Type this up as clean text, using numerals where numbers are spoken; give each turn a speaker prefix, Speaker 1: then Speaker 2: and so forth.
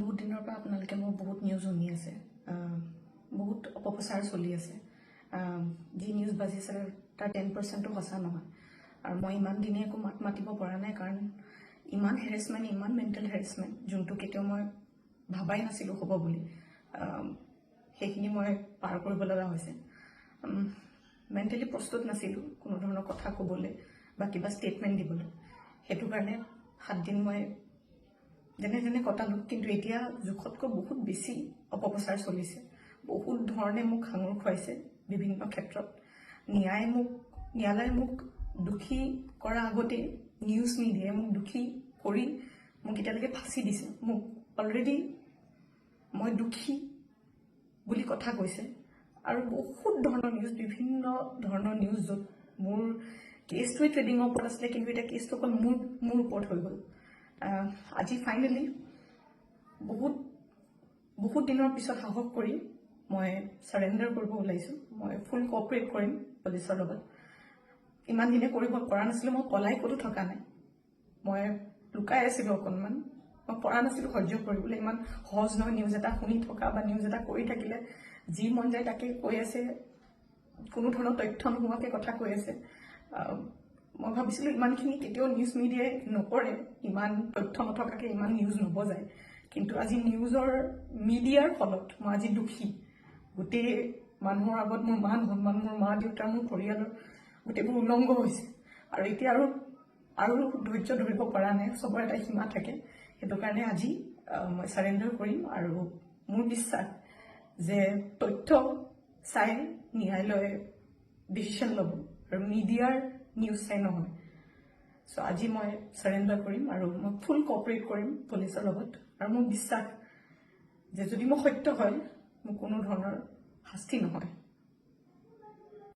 Speaker 1: বহুত দিনৰ পৰা আপোনালোকে মোৰ বহুত নিউজ শুনি আছে, বহুত অপপ্ৰচাৰ চলি আছে। যি নিউজ বাজিছে তাৰ 10%ও সঁচা নহয়। আৰু মই ইমান দিনে একো মাত মাতিব পৰা নাই, কাৰণ ইমান হেৰেছমেণ্ট, ইমান মেণ্টেল হেৰেছমেণ্ট, যোনটো কেতিয়াও মই ভাবাই নাছিলোঁ হ'ব বুলি, সেইখিনি মই পাৰ কৰিব লগা হৈছে। মেণ্টেলি প্ৰস্তুত নাছিলোঁ কোনো ধৰণৰ কথা ক'বলৈ বা কিবা ষ্টেটমেণ্ট দিবলৈ। সেইটো কাৰণে 7 দিন মই যেনে তেনে কটালোঁ। কিন্তু এতিয়া জোখতকৈ বহুত বেছি অপপ্ৰচাৰ চলিছে। বহুত ধৰণে মোক সাঙুৰ খুৱাইছে বিভিন্ন ক্ষেত্ৰত। ন্যায়ালয়ে মোক দোষী কৰাৰ আগতে নিউজ মিডিয়াই মোক দোষী কৰি মোক এতিয়ালৈকে ফাঁচি দিছে। মোক অলৰেডি মই দোষী বুলি কথা কৈছে। আৰু বহুত ধৰণৰ নিউজ, বিভিন্ন ধৰণৰ নিউজ, য'ত মোৰ কেছটোৱে ট্ৰেডিঙৰ ওপৰত আছিলে, কিন্তু এতিয়া কেছটো অকল মোৰ ওপৰত হৈ গ'ল। আজি ফাইনেলি বহুত দিনৰ পিছত সাহস কৰি মই চাৰেণ্ডাৰ কৰিব ওলাইছোঁ। মই ফুল কোঅপাৰেট কৰিম পুলিচৰ লগত। ইমান দিনে কৰিব পৰা নাছিলোঁ। মই পলাই ক'তো থকা নাই, মই লুকাই আছিলোঁ অকণমান। মই পৰা নাছিলোঁ সহ্য কৰিবলৈ। ইমান সহজ নহয় নিউজ এটা শুনি থকা বা নিউজ এটা কৰি থাকিলে। যি মন যায় তাকে কৈ আছে, কোনো ধৰণৰ তথ্য নোহোৱাকৈ কথা কৈ আছে। মই ভাবিছিলোঁ ইমানখিনি কেতিয়াও নিউজ মিডিয়াই নকৰে, ইমান তথ্য নথকাকৈ ইমান নিউজ নবজায়। কিন্তু আজি মিডিয়াৰ ফলত মই আজি দোষী। গোটেই মানুহৰ আগত মোৰ মান সন্মান, মোৰ মা দেউতা, মোৰ পৰিয়ালৰ গোটেইবোৰ উলংঘ হৈছে। আৰু এতিয়া আৰু ধৈৰ্য ধৰিব পৰা নাই। চবৰে এটা সীমা থাকে। সেইটো কাৰণে আজি মই চাৰেণ্ডাৰ কৰিম। আৰু মোৰ বিশ্বাস যে তথ্য চাই ন্যায়ালয়ে ডিচিশ্যন ল'ব, আৰু মিডিয়াৰ নিউজ চাই নহয়। চ' আজি মই চাৰেণ্ডাৰ কৰিম আৰু মই ফুল কোঅপাৰেট কৰিম পুলিচৰ লগত। আৰু মোৰ বিশ্বাস যে যদি মোৰ সত্য হয়, মোৰ কোনো ধৰণৰ শাস্তি নহয়।